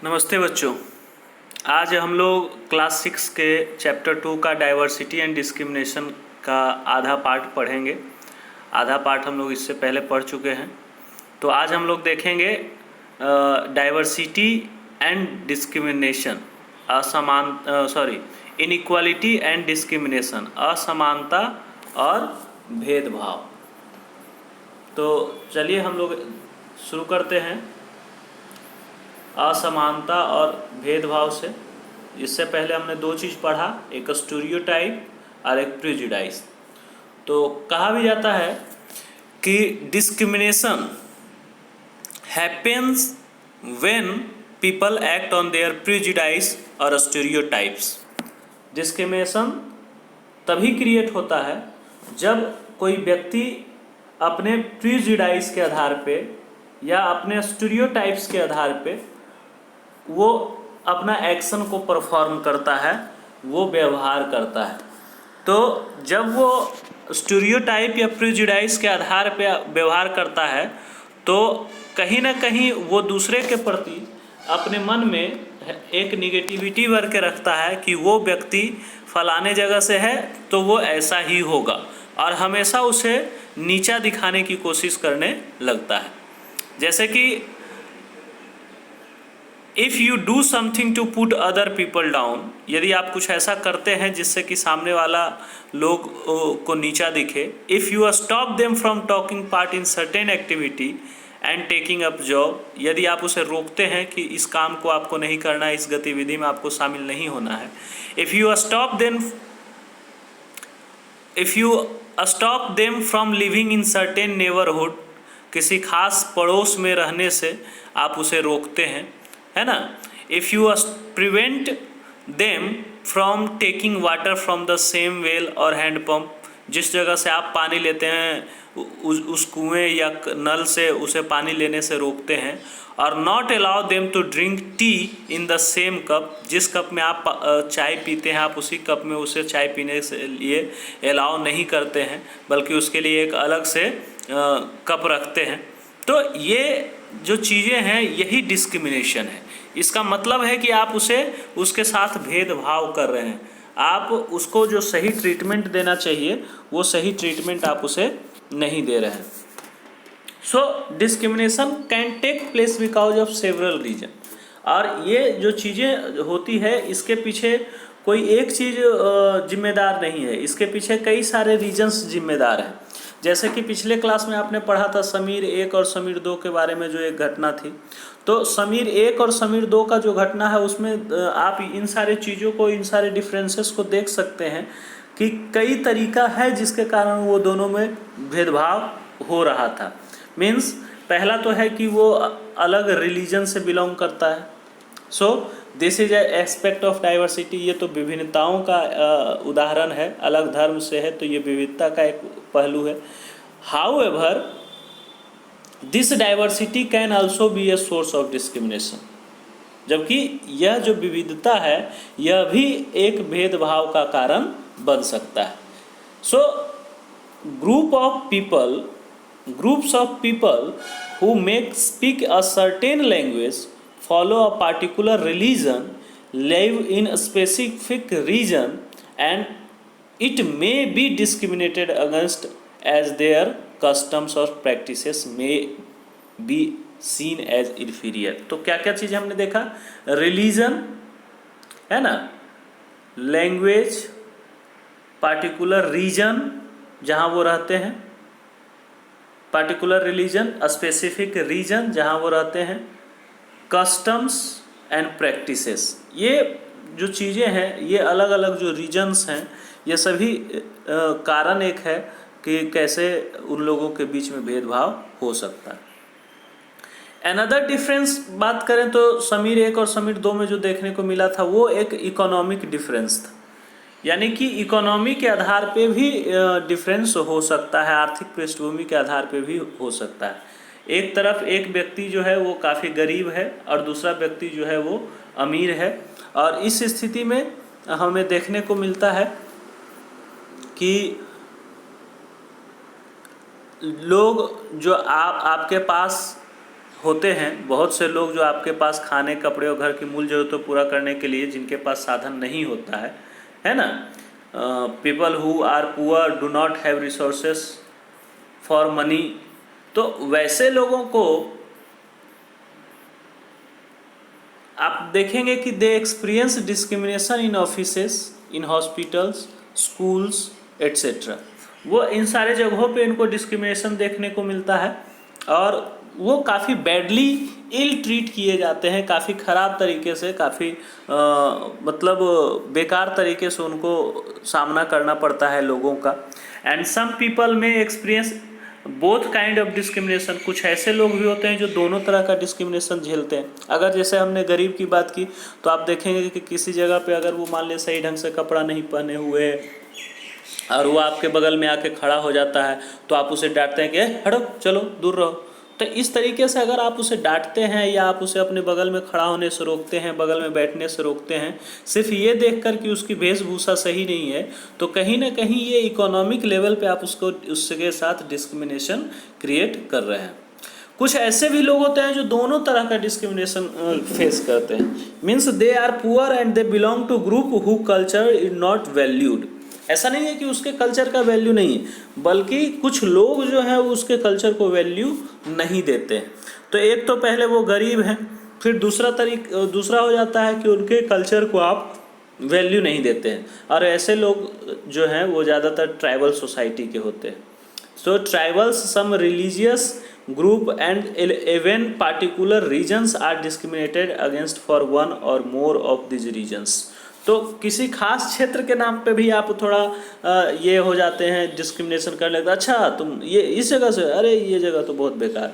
नमस्ते बच्चों। आज हम लोग क्लास 6 के चैप्टर 2 का डाइवर्सिटी एंड डिस्क्रिमिनेशन का आधा पार्ट पढ़ेंगे। आधा पार्ट हम लोग इससे पहले पढ़ चुके हैं। तो आज हम लोग देखेंगे diversity and discrimination, inequality and discrimination, असमानता और भेदभाव। तो चलिए हम लोग शुरू करते हैं असमानता और भेदभाव से। इससे पहले हमने दो चीज़ पढ़ा, एक स्टीरियोटाइप और एक प्रेजुडाइज। तो कहा भी जाता है कि discrimination happens when people act on their prejudice और स्टीरियोटाइप्स। डिस्क्रिमिनेशन तभी क्रिएट होता है जब कोई व्यक्ति अपने प्रेजुडाइज के आधार पे या अपने स्टीरियोटाइप्स के आधार पे वो अपना एक्शन को परफॉर्म करता है, वो व्यवहार करता है। तो जब वो स्टीरियोटाइप या प्रेजुडाइज के आधार पे व्यवहार करता है तो कहीं ना कहीं वो दूसरे के प्रति अपने मन में एक निगेटिविटी भर के रखता है कि वो व्यक्ति फलाने जगह से है तो वो ऐसा ही होगा, और हमेशा उसे नीचा दिखाने की कोशिश करने लगता है। जैसे कि if you do something to put other people down, यदि आप कुछ ऐसा करते हैं जिससे कि सामने वाला लोग को नीचा दिखे। If you stop them from talking part in certain activity and taking up job, यदि आप उसे रोकते हैं कि इस काम को आपको नहीं करना है, इस गतिविधि में आपको शामिल नहीं होना है। If you stop them from living in certain neighbourhood, किसी खास पड़ोस में रहने से आप उसे रोकते हैं, है ना। If you prevent them from taking water from the same well और हैंडपम्प, जिस जगह से आप पानी लेते हैं उस कुएं या नल से उसे पानी लेने से रोकते हैं। और not allow them to drink tea in the same cup, जिस कप में आप चाय पीते हैं आप उसी कप में उसे चाय पीने से लिए अलाउ नहीं करते हैं, बल्कि उसके लिए एक अलग से कप रखते हैं। तो ये जो चीज़ें हैं यही डिस्क्रिमिनेशन है। इसका मतलब है कि आप उसके साथ भेदभाव कर रहे हैं। आप उसको जो सही ट्रीटमेंट देना चाहिए वो सही ट्रीटमेंट आप उसे नहीं दे रहे हैं। So discrimination can take place because of several reason. और ये जो चीज़ें होती है इसके पीछे कोई एक चीज़ जिम्मेदार नहीं है, इसके पीछे कई सारे रीजन्स जिम्मेदार हैं। जैसे कि पिछले क्लास में आपने पढ़ा था समीर 1 और समीर 2 के बारे में, जो एक घटना थी। तो समीर 1 और समीर 2 का जो घटना है उसमें आप इन सारे चीज़ों को, इन सारे डिफरेंसेस को देख सकते हैं कि कई तरीका है जिसके कारण वो दोनों में भेदभाव हो रहा था। मीन्स पहला तो है कि वो अलग रिलीजन से बिलोंग करता है। So this is aspect of diversity. ये तो विभिन्नताओं का उदाहरण है, अलग धर्म से है तो ये विविधता का एक पहलू है। However this diversity can also be a source of discrimination, जबकि यह जो विविधता है यह भी एक भेदभाव का कारण बन सकता है। सो groups of people who speak a certain language, follow a particular religion, live in a specific region, and it may be discriminated against as their customs or practices may be seen as inferior। तो क्या क्या चीज़ हमने देखा? Religion है ना, language, particular reason जहाँ वो रहते हैं, पार्टिकुलर रिलीजन, स्पेसिफिक रीजन जहाँ वो रहते हैं, कस्टम्स एंड प्रैक्टिसेस। ये जो चीज़ें हैं, ये अलग अलग जो रीजन्स हैं, ये सभी कारण एक है कि कैसे उन लोगों के बीच में भेदभाव हो सकता है। अनदर डिफरेंस बात करें तो समीर 1 और समीर 2 में जो देखने को मिला था वो एक इकोनॉमिक डिफरेंस था। यानी कि इकोनॉमी के आधार पे भी डिफरेंस हो सकता है, आर्थिक पृष्ठभूमि के आधार पे भी हो सकता है। एक तरफ एक व्यक्ति जो है वो काफ़ी गरीब है और दूसरा व्यक्ति जो है वो अमीर है, और इस स्थिति में हमें देखने को मिलता है कि लोग जो आपके पास होते हैं बहुत से लोग जो आपके पास खाने कपड़े और घर की मूल ज़रूरतों पूरा करने के लिए जिनके पास साधन नहीं होता है ना। People who are poor do not have resources for money. तो वैसे लोगों को आप देखेंगे कि they experience discrimination in offices, in hospitals, schools etcetera. वो इन सारे जगहों पे इनको डिस्क्रिमिनेशन देखने को मिलता है और वो काफ़ी बैडली इल ट्रीट किए जाते हैं, काफ़ी ख़राब तरीके से, काफ़ी मतलब बेकार तरीके से उनको सामना करना पड़ता है लोगों का। एंड सम पीपल में experience both kind of discrimination. कुछ ऐसे लोग भी होते हैं जो दोनों तरह का डिस्क्रिमिनेशन झेलते हैं। अगर जैसे हमने गरीब की बात की तो आप देखेंगे कि किसी जगह पे अगर वो मान ले सही ढंग से कपड़ा नहीं पहने हुए और वो आपके बगल में आके खड़ा हो जाता है तो आप उसे डांटते हैं कि हटो, चलो दूर रहो। तो इस तरीके से अगर आप उसे डांटते हैं या आप उसे अपने बगल में खड़ा होने से रोकते हैं, बगल में बैठने से रोकते हैं, सिर्फ ये देखकर कि उसकी वेशभूषा सही नहीं है, तो कहीं ना कहीं ये इकोनॉमिक लेवल पे आप उसके साथ डिस्क्रिमिनेशन क्रिएट कर रहे हैं। कुछ ऐसे भी लोग होते हैं जो दोनों तरह का डिस्क्रिमिनेशन फेस करते हैं। Means they are poor and they belong to group who culture is not valued. ऐसा नहीं है कि उसके कल्चर का वैल्यू नहीं है, बल्कि कुछ लोग जो है उसके कल्चर को वैल्यू नहीं देते हैं। तो एक तो पहले वो गरीब हैं, फिर दूसरा हो जाता है कि उनके कल्चर को आप वैल्यू नहीं देते हैं। और ऐसे लोग जो हैं वो ज़्यादातर ट्राइबल सोसाइटी के होते हैं। So tribals, some religious group and even particular regions are discriminated against for one or more of this regions. तो किसी खास क्षेत्र के नाम पे भी आप थोड़ा ये हो जाते हैं, डिस्क्रिमिनेशन कर लेते हैं। अच्छा तुम ये इस जगह से, अरे ये जगह तो बहुत बेकार,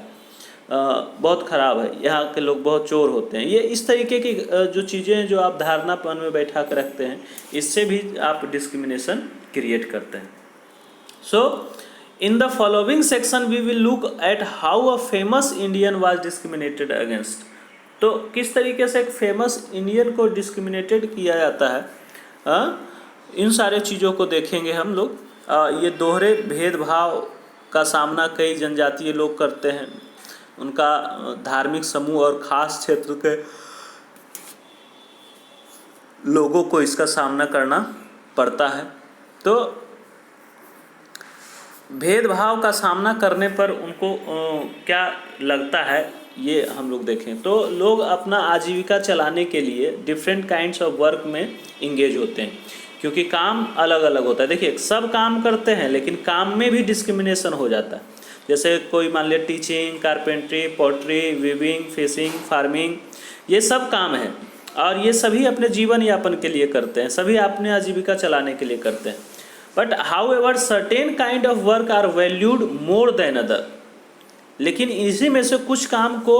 बहुत ख़राब है, यहाँ के लोग बहुत चोर होते हैं। ये इस तरीके की जो चीज़ें जो आप धारणा मन में बैठा कर रखते हैं, इससे भी आप डिस्क्रिमिनेशन क्रिएट करते हैं। So in the following section we will look at how a famous Indian was discriminated against. तो किस तरीके से एक फेमस इंडियन को डिस्क्रिमिनेटेड किया जाता है, इन सारे चीज़ों को देखेंगे हम लोग। ये दोहरे भेदभाव का सामना कई जनजातीय लोग करते हैं। उनका धार्मिक समूह और ख़ास क्षेत्र के लोगों को इसका सामना करना पड़ता है। तो भेदभाव का सामना करने पर उनको क्या लगता है ये हम लोग देखें। तो लोग अपना आजीविका चलाने के लिए डिफरेंट काइंड्स ऑफ वर्क में इंगेज होते हैं, क्योंकि काम अलग अलग होता है। देखिए सब काम करते हैं लेकिन काम में भी डिस्क्रिमिनेशन हो जाता है। जैसे कोई मान लिया teaching, carpentry, pottery, weaving, fishing, farming, ये सब काम है और ये सभी अपने जीवन यापन के लिए करते हैं, सभी अपने आजीविका चलाने के लिए करते हैं। But however certain kind of work are valued more than other. लेकिन इसी में से कुछ काम को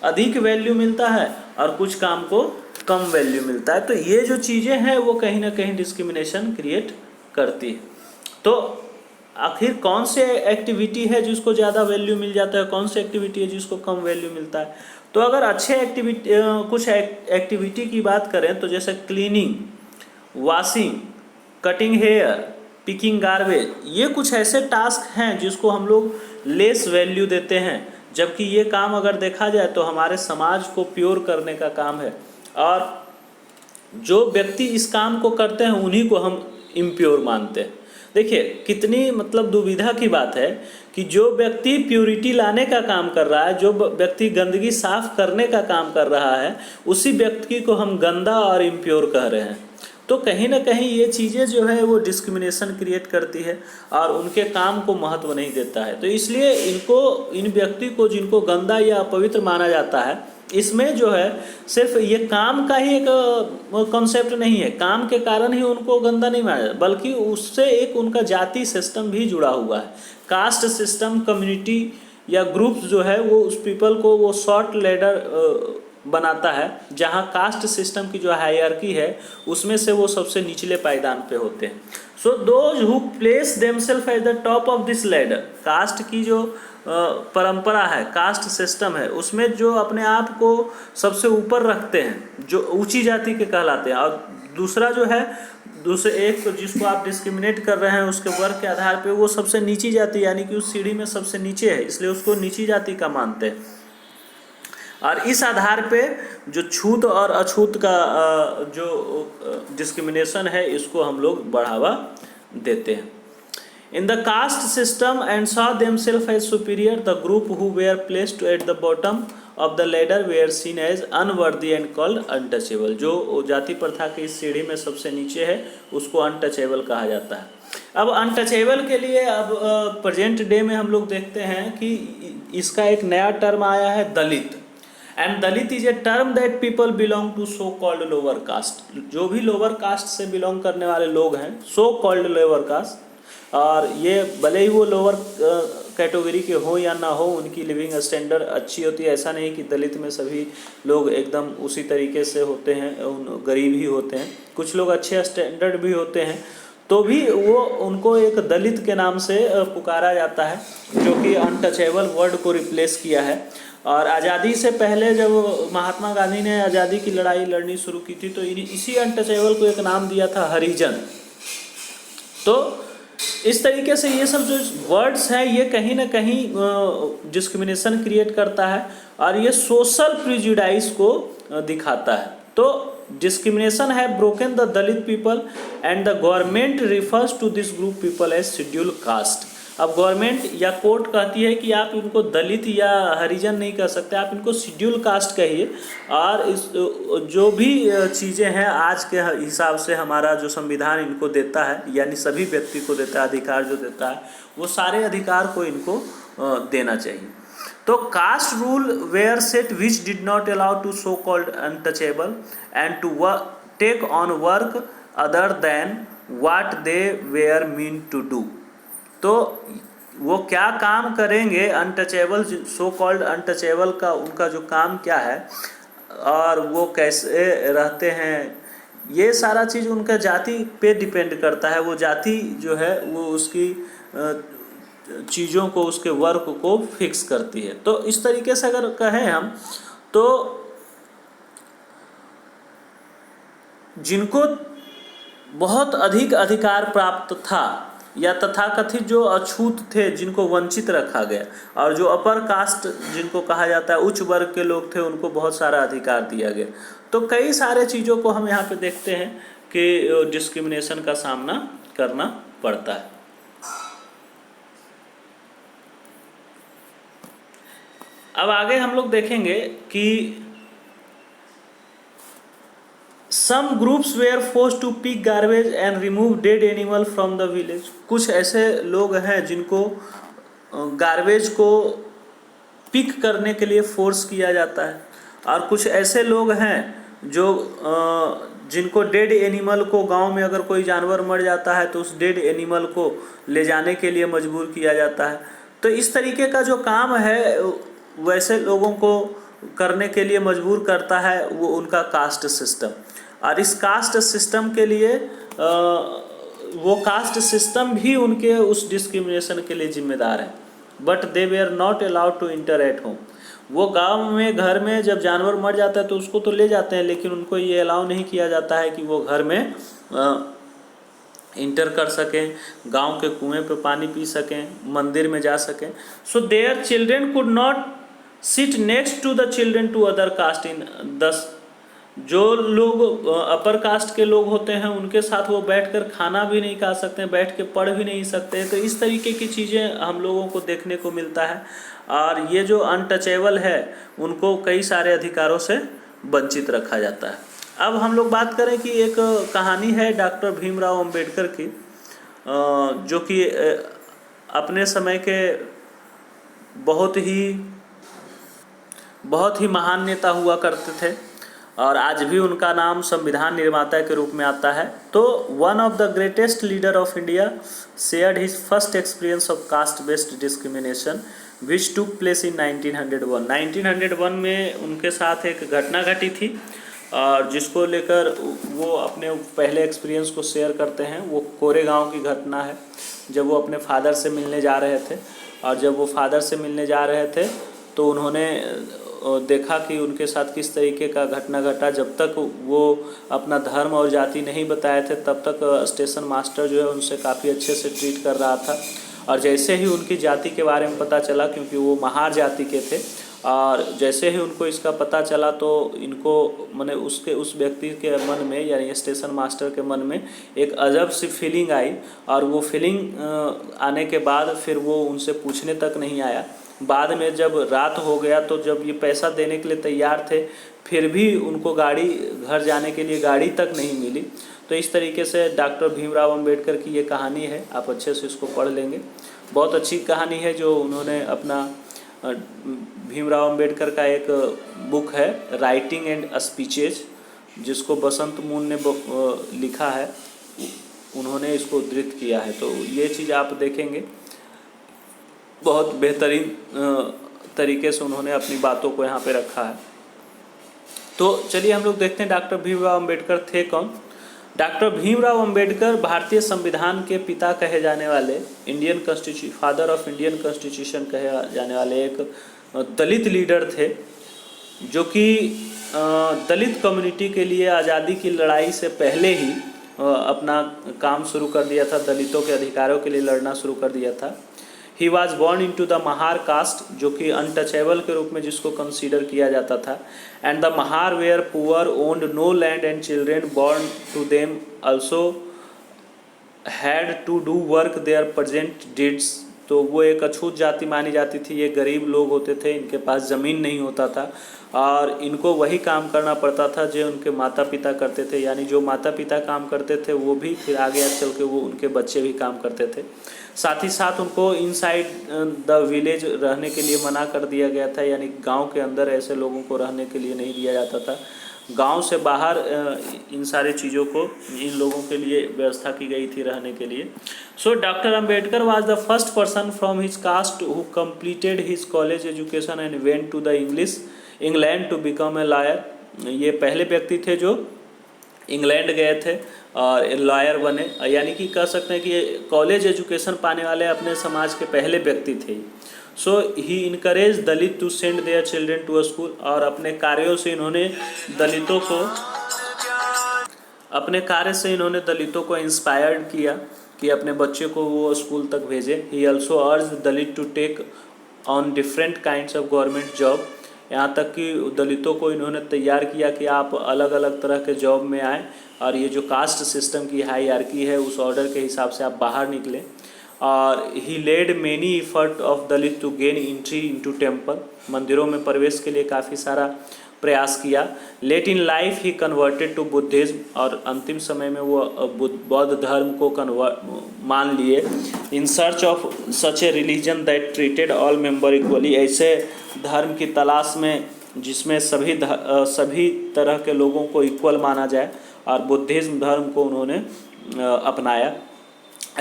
अधिक वैल्यू मिलता है और कुछ काम को कम वैल्यू मिलता है। तो ये जो चीज़ें हैं वो कहीं ना कहीं डिस्क्रिमिनेशन क्रिएट करती है। तो आखिर कौन से एक्टिविटी है जिसको ज़्यादा वैल्यू मिल जाता है, कौन सी एक्टिविटी है जिसको कम वैल्यू मिलता है। तो अगर अच्छे कुछ एक्टिविटी की बात करें तो जैसे cleaning, washing, cutting hair, picking garbage, ये कुछ ऐसे टास्क हैं जिसको हम लोग लेस वैल्यू देते हैं, जबकि ये काम अगर देखा जाए तो हमारे समाज को प्योर करने का काम है और जो व्यक्ति इस काम को करते हैं उन्हीं को हम इम्प्योर मानते हैं। देखिए कितनी मतलब दुविधा की बात है कि जो व्यक्ति प्योरिटी लाने का काम कर रहा है, जो व्यक्ति गंदगी साफ करने का काम कर रहा है, उसी व्यक्ति को हम गंदा और इम्प्योर कह रहे हैं। तो कहीं ना कहीं ये चीज़ें जो है वो डिस्क्रिमिनेशन क्रिएट करती है और उनके काम को महत्व नहीं देता है। तो इसलिए इन व्यक्ति को जिनको गंदा या अपवित्र माना जाता है, इसमें जो है सिर्फ ये काम का ही एक कॉन्सेप्ट नहीं है, काम के कारण ही उनको गंदा नहीं माना जाता, बल्कि उससे एक उनका जाति सिस्टम भी जुड़ा हुआ है। कास्ट सिस्टम, कम्युनिटी या ग्रुप्स जो है वो उस पीपल को वो शॉर्ट लेडर बनाता है, जहाँ कास्ट सिस्टम की जो हायरार्की है उसमें से वो सबसे निचले पायदान पे होते हैं। So those who place themselves at the top of this ladder, caste की जो परंपरा है, कास्ट सिस्टम है, उसमें जो अपने आप को सबसे ऊपर रखते हैं, जो ऊंची जाति के कहलाते हैं। और दूसरा जो है, दूसरे एक तो जिसको आप डिस्क्रिमिनेट कर रहे हैं उसके वर्ग के आधार पे, वो सबसे नीची जाति यानी कि उस सीढ़ी में सबसे नीचे है, इसलिए उसको नीची जाति का मानते हैं। और इस आधार पे जो छूत और अछूत का जो डिस्क्रिमिनेशन है इसको हम लोग बढ़ावा देते हैं। In the caste system and saw themselves as superior, the group who were placed at the bottom of the ladder were seen as unworthy and called untouchable। जो जाति प्रथा की इस सीढ़ी में सबसे नीचे है उसको अनटचेबल कहा जाता है। अब अनटचेबल के लिए अब प्रेजेंट डे में हम लोग देखते हैं कि इसका एक नया टर्म आया है Dalit. And Dalit is a term that people belong to so called lower caste. जो भी लोअर कास्ट से बिलोंग करने वाले लोग हैं सो कॉल्ड लोअर कास्ट, और ये भले ही वो लोअर कैटेगरी के हो या ना हो उनकी लिविंग स्टैंडर्ड अच्छी होती है। ऐसा नहीं कि दलित में सभी लोग एकदम उसी तरीके से होते हैं, गरीब ही होते हैं, कुछ लोग अच्छे स्टैंडर्ड भी होते हैं, तो भी वो उनको एक दलित के नाम से पुकारा जाता है, जो कि अनटचेबल वर्ड को रिप्लेस किया है। और आज़ादी से पहले जब महात्मा गांधी ने आज़ादी की लड़ाई लड़नी शुरू की थी तो इसी अनटचेबल को एक नाम दिया था हरिजन। तो इस तरीके से ये सब जो वर्ड्स हैं ये कहीं ना कहीं डिस्क्रिमिनेशन क्रिएट करता है और ये सोशल प्रिजुडाइज को दिखाता है। तो डिस्क्रिमिनेशन है broken the Dalit people and the government refers to this group people as schedule caste. अब गवर्नमेंट या कोर्ट कहती है कि आप इनको दलित या हरिजन नहीं कह सकते, आप इनको शेड्यूल कास्ट कहिए। और इस जो भी चीज़ें हैं आज के हिसाब से हमारा जो संविधान इनको देता है, यानी सभी व्यक्ति को देता है अधिकार, जो देता है वो सारे अधिकार को इनको देना चाहिए। तो caste rule were set which did not allow to so called untouchable and to take on work other than what they were meant to do. तो वो क्या काम करेंगे अनटचेबल, सो कॉल्ड अनटचेबल का उनका जो काम क्या है और वो कैसे रहते हैं, ये सारा चीज़ उनका जाति पे डिपेंड करता है। वो जाति जो है वो उसकी चीज़ों को, उसके वर्क को फिक्स करती है। तो इस तरीके से अगर कहें हम तो जिनको बहुत अधिक अधिकार प्राप्त था या तथाकथित जो अछूत थे जिनको वंचित रखा गया, और जो अपर कास्ट जिनको कहा जाता है उच्च वर्ग के लोग थे उनको बहुत सारा अधिकार दिया गया। तो कई सारे चीज़ों को हम यहाँ पे देखते हैं कि डिस्क्रिमिनेशन का सामना करना पड़ता है। अब आगे हम लोग देखेंगे कि Some groups were forced to pick garbage and remove dead animal from the village। कुछ ऐसे लोग हैं जिनको गार्बेज को पिक करने के लिए फोर्स किया जाता है, और कुछ ऐसे लोग हैं जो जिनको डेड एनिमल को, गांव में अगर कोई जानवर मर जाता है तो उस डेड एनिमल को ले जाने के लिए मजबूर किया जाता है। तो इस तरीके का जो काम है वैसे लोगों को करने के लिए मजबूर करता है वो उनका कास्ट सिस्टम। और इस कास्ट सिस्टम के लिए वो कास्ट सिस्टम भी उनके उस डिस्क्रिमिनेशन के लिए जिम्मेदार है। But they were not allowed to enter at home. वो गांव में घर में जब जानवर मर जाता है तो उसको तो ले जाते हैं, लेकिन उनको ये अलाउ नहीं किया जाता है कि वो घर में इंटर कर सकें, गांव के कुएं पे पानी पी सकें, मंदिर में जा सकें। So their children could not sit next to the children to other caste in दस। जो लोग अपर कास्ट के लोग होते हैं उनके साथ वो बैठकर खाना भी नहीं खा सकते, बैठ के पढ़ भी नहीं सकते। तो इस तरीके की चीज़ें हम लोगों को देखने को मिलता है। और ये जो अनटचेबल है उनको कई सारे अधिकारों से वंचित रखा जाता है। अब हम लोग बात करें कि एक कहानी है डॉक्टर भीमराव अंबेडकर की, जो कि अपने समय के बहुत ही महान नेता हुआ करते थे और आज भी उनका नाम संविधान निर्माता के रूप में आता है। तो one of the greatest leader of India shared his first experience of caste based discrimination which took place in 1901। 1901 में उनके साथ एक घटना घटी थी और जिसको लेकर वो अपने पहले एक्सपीरियंस को शेयर करते हैं। वो कोरेगांव की घटना है, जब वो अपने फादर से मिलने जा रहे थे। और जब वो फादर से मिलने जा रहे थे तो उन्होंने देखा कि उनके साथ किस तरीके का घटना घटा। जब तक वो अपना धर्म और जाति नहीं बताए थे तब तक स्टेशन मास्टर जो है उनसे काफ़ी अच्छे से ट्रीट कर रहा था। और जैसे ही उनकी जाति के बारे में पता चला, क्योंकि वो महार जाति के थे और जैसे ही उनको इसका पता चला तो इनको माने उसके उस व्यक्ति के मन में यानी स्टेशन मास्टर के मन में एक अजब सी फीलिंग आई। और वो फीलिंग आने के बाद फिर वो उनसे पूछने तक नहीं आया। बाद में जब रात हो गया तो जब ये पैसा देने के लिए तैयार थे फिर भी उनको गाड़ी घर जाने के लिए गाड़ी तक नहीं मिली। तो इस तरीके से डॉक्टर भीमराव अंबेडकर की ये कहानी है, आप अच्छे से इसको पढ़ लेंगे। बहुत अच्छी कहानी है जो उन्होंने अपना भीमराव अंबेडकर का एक बुक है राइटिंग एंड स्पीचेज, जिसको बसंत मून ने लिखा है, उन्होंने इसको उद्धृत किया है। तो ये चीज़ आप देखेंगे, बहुत बेहतरीन तरीके से उन्होंने अपनी बातों को यहाँ पे रखा है। तो चलिए हम लोग देखते हैं डॉक्टर भीमराव अंबेडकर थे कौन। डॉक्टर भीमराव अंबेडकर भारतीय संविधान के पिता कहे जाने वाले, Indian constitution, father of Indian constitution कहे जाने वाले एक दलित लीडर थे, जो कि दलित कम्युनिटी के लिए आज़ादी की लड़ाई से पहले ही अपना काम शुरू कर दिया था, दलितों के अधिकारों के लिए लड़ना शुरू कर दिया था। He was born into the Mahar caste, जो कि अनटचेबल के रूप में जिसको कंसीडर किया जाता था। And the Mahar were poor owned no land and children born to them also had to do work their present deeds। तो वो एक अछूत जाति मानी जाती थी, ये गरीब लोग होते थे, इनके पास ज़मीन नहीं होता था और इनको वही काम करना पड़ता था जो उनके माता पिता करते थे। यानी जो माता पिता काम करते थे वो भी फिर आगे चल के वो उनके बच्चे भी काम करते थे। साथ ही साथ उनको इनसाइड द विलेज रहने के लिए मना कर दिया गया था, यानी गांव के अंदर ऐसे लोगों को रहने के लिए नहीं दिया जाता था। गांव से बाहर इन सारे चीज़ों को इन लोगों के लिए व्यवस्था की गई थी रहने के लिए। So doctor Ambedkar was the first person from his caste who completed his college education and went to the England to become a lawyer. ये पहले व्यक्ति थे जो इंग्लैंड गए थे और लॉयर बने, यानी कि कह सकते हैं कि कॉलेज एजुकेशन पाने वाले अपने समाज के पहले व्यक्ति थे। So he encourage Dalit to send their children to a school. और अपने कार्यों से इन्होंने दलितों को इंस्पायर्ड किया कि अपने बच्चे को वो स्कूल तक भेजे। He also urge Dalit to take on different kinds of government job. यहाँ तक कि दलितों को इन्होंने तैयार किया कि आप अलग अलग तरह के जॉब में आएँ और ये जो कास्ट सिस्टम की हायरार्की है उस ऑर्डर के हिसाब से आप बाहर निकलें। और he led many effort of Dalit to gain entry into temple. मंदिरों में प्रवेश के लिए काफ़ी सारा प्रयास किया। Late in life he converted to Buddhism. और अंतिम समय में वो बौद्ध धर्म को मान लिए। In search of such A religion that treated all member equally. ऐसे धर्म की तलाश में जिसमें सभी तरह के लोगों को इक्वल माना जाए, और बुद्धिज्म धर्म को उन्होंने अपनाया।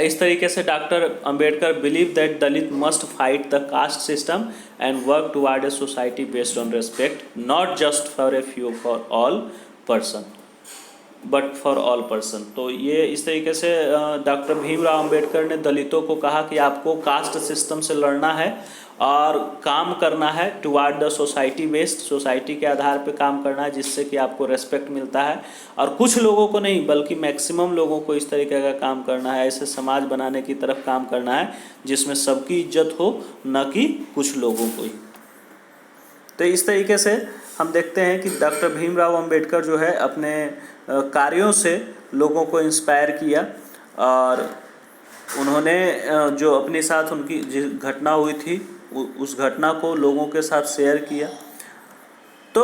इस तरीके से doctor Ambedkar believe that Dalit must fight the caste system and work toward a society based on respect, not just for a few for all person but for all person. तो ये इस तरीके से डॉक्टर भीमराव अंबेडकर ने दलितों को कहा कि आपको कास्ट सिस्टम से लड़ना है और काम करना है toward the society based, society के आधार पे काम करना है जिससे कि आपको रेस्पेक्ट मिलता है। और कुछ लोगों को नहीं बल्कि मैक्सिमम लोगों को इस तरीके का काम करना है, ऐसे समाज बनाने की तरफ काम करना है जिसमें सबकी इज्जत हो, न कि कुछ लोगों को ही। तो इस तरीके से हम देखते हैं कि डॉक्टर भीमराव अंबेडकर जो है अपने कार्यों से लोगों को इंस्पायर किया और उन्होंने जो अपने साथ उनकी जिस घटना हुई थी उस घटना को लोगों के साथ शेयर किया। तो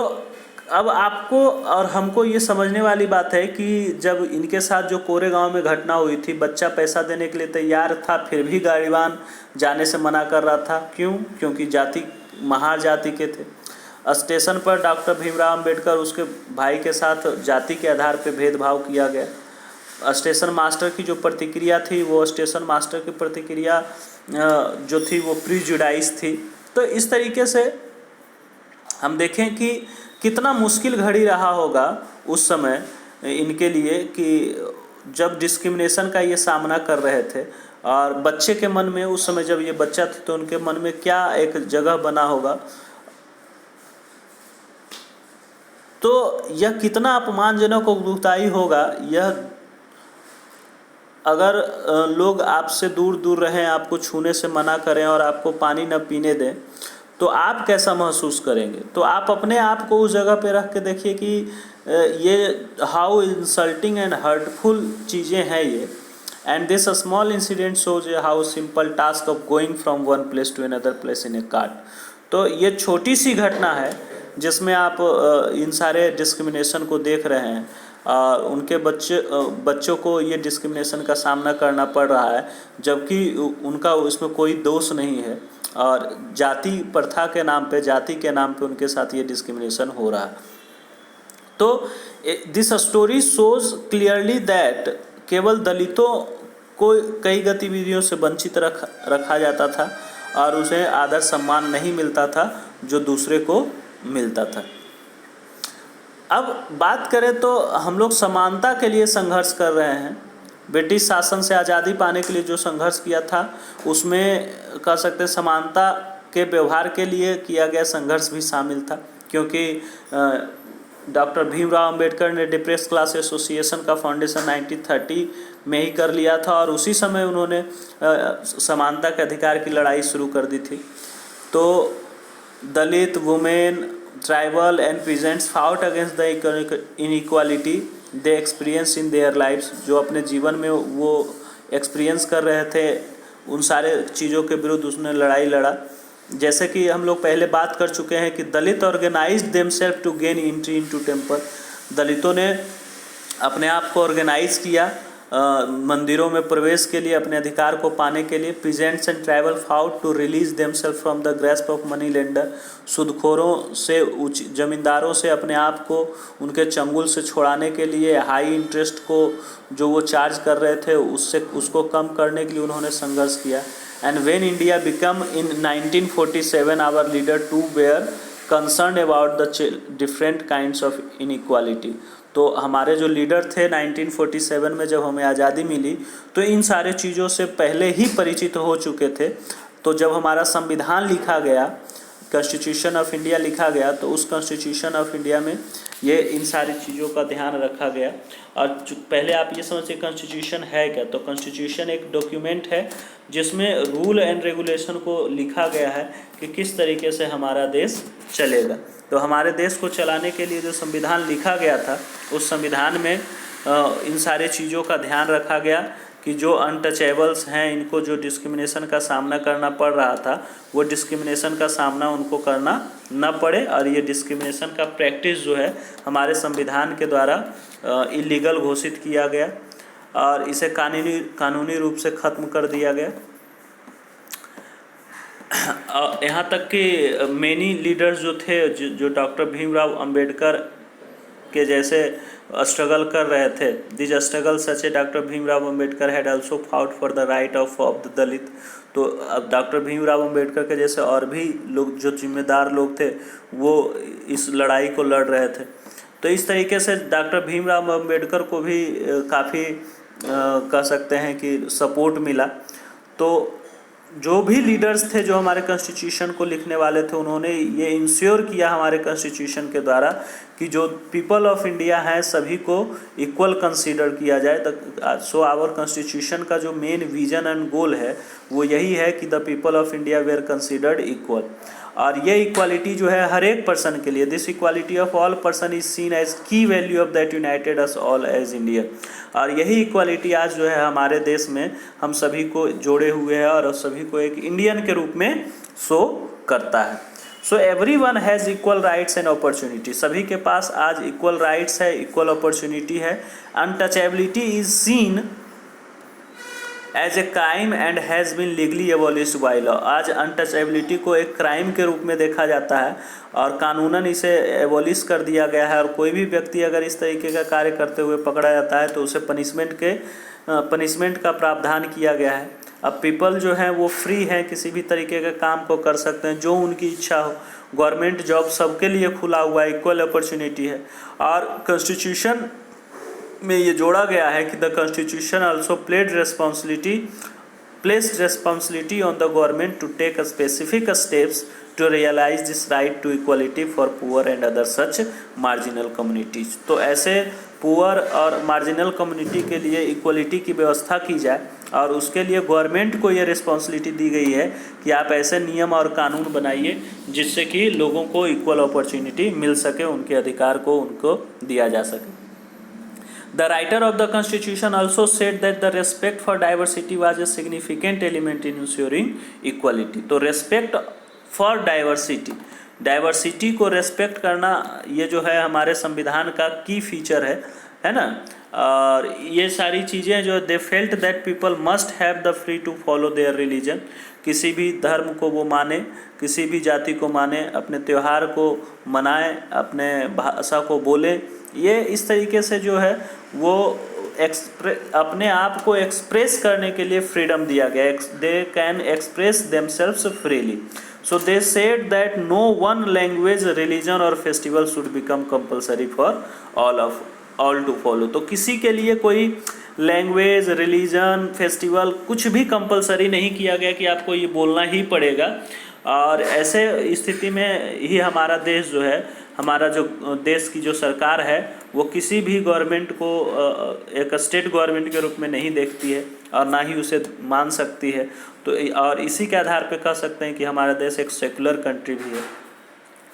अब आपको और हमको ये समझने वाली बात है कि जब इनके साथ जो कोरेगांव में घटना हुई थी, बच्चा पैसा देने के लिए तैयार था फिर भी गाड़ीवान जाने से मना कर रहा था। क्यों? क्योंकि जाति महार जाति के थे। स्टेशन पर डॉक्टर भीमराव अंबेडकर उसके भाई के साथ जाति के आधार पर भेदभाव किया गया। स्टेशन मास्टर की जो प्रतिक्रिया थी वो स्टेशन मास्टर की प्रतिक्रिया जो थी वो प्रीजुडाइज थी। तो इस तरीके से हम देखें कि कितना मुश्किल घड़ी रहा होगा उस समय इनके लिए कि जब डिस्क्रिमिनेशन का ये सामना कर रहे थे। और बच्चे के मन में उस समय जब ये बच्चा थे तो उनके मन में क्या एक जगह बना होगा। तो यह कितना अपमानजनक और दुखदायी होगा यह, अगर लोग आपसे दूर दूर रहें, आपको छूने से मना करें और आपको पानी न पीने दें, तो आप कैसा महसूस करेंगे। तो आप अपने आप को उस जगह पे रख के देखिए कि ये हाउ इंसल्टिंग एंड हर्टफुल चीज़ें हैं ये। And this small incident shows how simple task of going from one place to another place in a cart. तो ये छोटी सी घटना है जिसमें आप इन सारे डिस्क्रिमिनेशन को देख रहे हैं। उनके बच्चों को ये डिस्क्रिमिनेशन का सामना करना पड़ रहा है, जबकि उनका उसमें कोई दोष नहीं है और जाति प्रथा के नाम पे, जाति के नाम पे उनके साथ ये डिस्क्रिमिनेशन हो रहा है। तो this story shows clearly that केवल दलितों को कई गतिविधियों से वंचित रखा जाता था और उसे आदर सम्मान नहीं मिलता था जो दूसरे को मिलता था। अब बात करें तो हम लोग समानता के लिए संघर्ष कर रहे हैं। ब्रिटिश शासन से आज़ादी पाने के लिए जो संघर्ष किया था उसमें कह सकते समानता के व्यवहार के लिए किया गया संघर्ष भी शामिल था, क्योंकि डॉक्टर भीमराव अंबेडकर ने डिप्रेस्ड क्लास एसोसिएशन का फाउंडेशन 1930 में ही कर लिया था और उसी समय उन्होंने समानता के अधिकार की लड़ाई शुरू कर दी थी। तो Dalit, women, tribal and peasants fought against the inequality they experience in their lifes. जो अपने जीवन में वो एक्सपीरियंस कर रहे थे, उन सारे चीज़ों के विरुद्ध उसने लड़ाई लड़ा। जैसे कि हम लोग पहले बात कर चुके हैं कि Dalit organise themselves to gain entry into temple. दलितों ने अपने आप को ऑर्गेनाइज किया मंदिरों में प्रवेश के लिए, अपने अधिकार को पाने के लिए। Peasants and tribal fought to release themselves from the grasp of money lender. सूदखोरों से, जमींदारों से अपने आप को उनके चंगुल से छुड़ाने के लिए, हाई इंटरेस्ट को जो वो चार्ज कर रहे थे उसको कम करने के लिए उन्होंने संघर्ष किया। And when India become in 1947 our leader too were concern about the different kinds of inequality. तो हमारे जो लीडर थे 1947 में जब हमें आज़ादी मिली तो इन सारे चीज़ों से पहले ही परिचित हो चुके थे। तो जब हमारा संविधान लिखा गया, कॉन्स्टिट्यूशन ऑफ इंडिया लिखा गया, तो उस कॉन्स्टिट्यूशन ऑफ इंडिया में ये इन सारी चीज़ों का ध्यान रखा गया। और पहले आप ये समझिए कॉन्स्टिट्यूशन है क्या। तो कॉन्स्टिट्यूशन एक डॉक्यूमेंट है जिसमें रूल एंड रेगुलेशन को लिखा गया है कि किस तरीके से हमारा देश चलेगा। तो हमारे देश को चलाने के लिए जो संविधान लिखा गया था, उस संविधान में इन सारे चीज़ों का ध्यान रखा गया कि जो अनटचेबल्स हैं, इनको जो डिस्क्रिमिनेशन का सामना करना पड़ रहा था, वो डिस्क्रिमिनेशन का सामना उनको करना न पड़े। और ये डिस्क्रिमिनेशन का प्रैक्टिस जो है हमारे संविधान के द्वारा इलीगल घोषित किया गया और इसे कानूनी रूप से ख़त्म कर दिया गया। यहाँ तक कि मेनी लीडर्स जो थे, जो डॉक्टर भीमराव अंबेडकर के जैसे स्ट्रगल कर रहे थे, this struggle such a doctor Bhimrao Ambedkar had also fought for the right of the Dalit. तो अब डॉक्टर भीमराव अंबेडकर के जैसे और भी लोग, जो जिम्मेदार लोग थे, वो इस लड़ाई को लड़ रहे थे। तो इस तरीके से डॉक्टर भीमराव अंबेडकर को भी काफ़ी कह सकते हैं कि सपोर्ट मिला। तो जो भी लीडर्स थे जो हमारे कॉन्स्टिट्यूशन को लिखने वाले थे, उन्होंने ये इंश्योर किया हमारे कॉन्स्टिट्यूशन के द्वारा कि जो पीपल ऑफ इंडिया हैं सभी को इक्वल कंसीडर किया जाए। सो आवर कॉन्स्टिट्यूशन का जो मेन विजन एंड गोल है वो यही है कि the people of India were considered equal. और ये इक्वालिटी जो है हर एक पर्सन के लिए, this equality of all person is seen as key value of that united us all as India. और यही इक्वालिटी आज जो है हमारे देश में हम सभी को जोड़े हुए है और सभी को एक इंडियन के रूप में शो करता है। So everyone has equal rights and opportunity. सभी के पास आज इक्वल राइट्स है, इक्वल अपॉर्चुनिटी है। Untouchability is seen as a crime and has been legally abolished by law. आज अनटचेबिलिटी को एक क्राइम के रूप में देखा जाता है और कानूनन इसे एबॉलिश कर दिया गया है। और कोई भी व्यक्ति अगर इस तरीके का कार्य करते हुए पकड़ा जाता है तो उसे पनिशमेंट का प्रावधान किया गया है। अब पीपल जो हैं वो फ्री हैं, किसी भी तरीके का काम को कर सकते हैं जो उनकी इच्छा हो। गवर्नमेंट जॉब सबके लिए खुला हुआ है, इक्वल अपॉर्चुनिटी है। और कॉन्स्टिट्यूशन में ये जोड़ा गया है कि the constitution also placed responsibility on the government to take specific steps to realize this right to equality for poor and other such marginal communities. तो ऐसे पुअर और मार्जिनल कम्युनिटी के लिए इक्वलिटी की व्यवस्था की जाए और उसके लिए गवर्नमेंट को ये रिस्पॉन्सिबिलिटी दी गई है कि आप ऐसे नियम और कानून बनाइए जिससे कि लोगों को इक्वल अपॉर्चुनिटी मिल सके, उनके अधिकार को उनको दिया जा सके। The writer of the Constitution also said that the respect for diversity was a significant element in ensuring equality. तो respect for diversity को respect करना ये जो है हमारे संविधान का की फीचर है ना। और ये सारी चीज़ें जो they felt that people must have the free to follow their religion, किसी भी धर्म को वो माने, किसी भी जाति को माने, अपने त्यौहार को मनाए, अपने भाषा को बोले, ये इस तरीके से जो है वो अपने आप को एक्सप्रेस करने के लिए फ्रीडम दिया गया। They can express themselves freely. So they said that no one language, religion or festival should become compulsory for all to follow. तो किसी के लिए कोई लैंग्वेज, रिलीजन, फेस्टिवल कुछ भी कंपलसरी नहीं किया गया कि आपको ये बोलना ही पड़ेगा। और ऐसे स्थिति में ही हमारा देश जो है, हमारा जो देश की जो सरकार है वो किसी भी गवर्नमेंट को एक स्टेट गवर्नमेंट के रूप में नहीं देखती है और ना ही उसे मान सकती है। तो और इसी के आधार पे कह सकते हैं कि हमारा देश एक सेकुलर कंट्री भी है।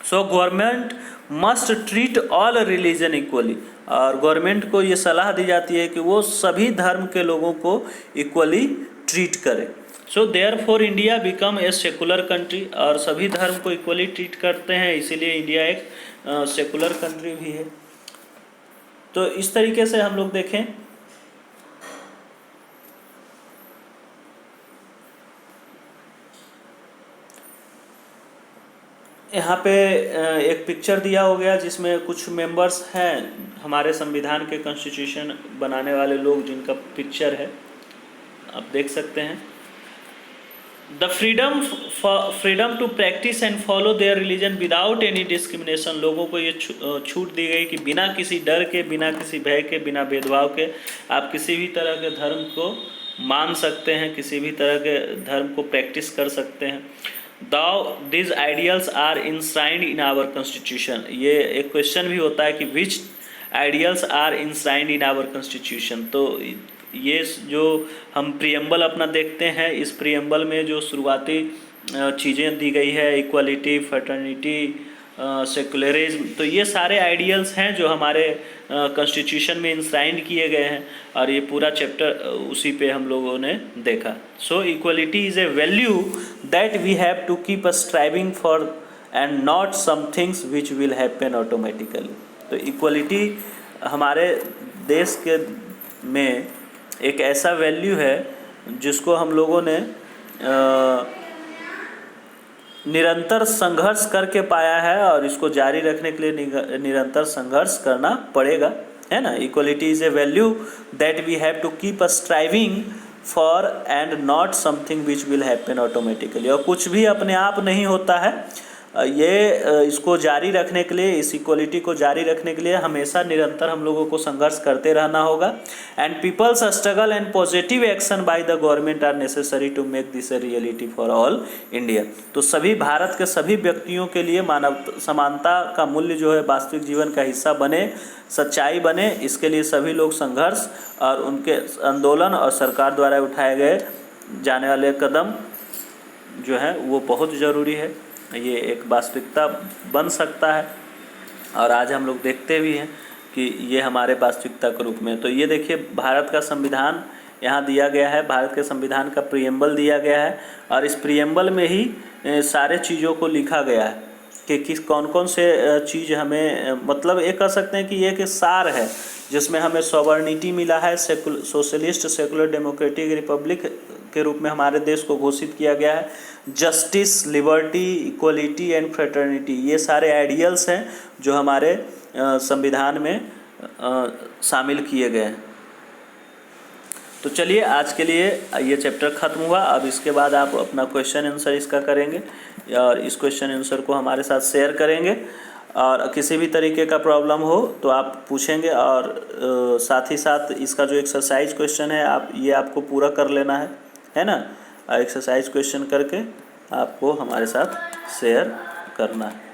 So government must treat all religion equally, और गवर्नमेंट को ये सलाह दी जाती है कि वो सभी धर्म के लोगों को इक्वली ट्रीट करे। So therefore India become a secular country, और सभी धर्म को इक्वली ट्रीट करते हैं, इसीलिए इंडिया एक सेकुलर कंट्री भी है। तो इस तरीके से हम लोग देखें, यहाँ पे एक पिक्चर दिया हो गया जिसमें कुछ मेंबर्स हैं हमारे संविधान के कॉन्स्टिट्यूशन बनाने वाले लोग, जिनका पिक्चर है, आप देख सकते हैं। The freedom to practice and follow their religion without any discrimination, लोगों को ये छूट दी गई कि बिना किसी डर के, बिना किसी भय के, बिना भेदभाव के आप किसी भी तरह के धर्म को मान सकते हैं, किसी भी तरह के धर्म को प्रैक्टिस कर सकते हैं। these ideals are enshrined in our constitution, ये एक क्वेश्चन भी होता है कि which ideals are enshrined in our constitution। तो ये जो हम प्रियम्बल अपना देखते हैं, इस प्रियम्बल में जो शुरुआती चीज़ें दी गई है, इक्वालिटी, फ्रेटर्निटी, सेकुलरिज्म, तो ये सारे आइडियल्स हैं जो हमारे कॉन्स्टिट्यूशन में इंश्राइंड किए गए हैं, और ये पूरा चैप्टर उसी पे हम लोगों ने देखा। So equality is a value that we have to keep striving for and not some things which will happen automatically. तो इक्वलिटी हमारे देश के में एक ऐसा वैल्यू है जिसको हम लोगों ने निरंतर संघर्ष करके पाया है, और इसको जारी रखने के लिए निरंतर संघर्ष करना पड़ेगा, है ना। Equality is a value that we have to keep striving for and not something which will happen automatically. और कुछ भी अपने आप नहीं होता है, ये इसको जारी रखने के लिए, इस इक्वलिटी को जारी रखने के लिए हमेशा निरंतर हम लोगों को संघर्ष करते रहना होगा। And peoples struggle and positive action by the government are necessary to make this a reality for all India. तो सभी भारत के सभी व्यक्तियों के लिए मानव समानता का मूल्य जो है वास्तविक जीवन का हिस्सा बने, सच्चाई बने, इसके लिए सभी लोग संघर्ष और उनके आंदोलन और सरकार द्वारा उठाए गए जाने वाले कदम जो है वो बहुत ज़रूरी है। ये एक वास्तविकता बन सकता है, और आज हम लोग देखते भी हैं कि ये हमारे वास्तविकता के रूप में। तो ये देखिए, भारत का संविधान यहाँ दिया गया है, भारत के संविधान का प्रियम्बल दिया गया है, और इस प्रियम्बल में ही सारे चीज़ों को लिखा गया है कि किस कौन कौन से चीज़ हमें, मतलब ये कह सकते हैं कि ये एक सार है जिसमें हमें सॉवर्निटी मिला है, सोशलिस्ट सेकुलर डेमोक्रेटिक रिपब्लिक के रूप में हमारे देश को घोषित किया गया है। Justice, liberty, equality and fraternity, ये सारे आइडियल्स हैं जो हमारे संविधान में शामिल किए गए हैं। तो चलिए, आज के लिए ये चैप्टर ख़त्म हुआ। अब इसके बाद आप अपना क्वेश्चन आंसर इसका करेंगे, और इस क्वेश्चन आंसर को हमारे साथ शेयर करेंगे, और किसी भी तरीके का प्रॉब्लम हो तो आप पूछेंगे, और साथ ही साथ इसका जो एक्सरसाइज क्वेश्चन है आपको पूरा कर लेना है ना। एक्सरसाइज क्वेश्चन करके आपको हमारे साथ शेयर करना है।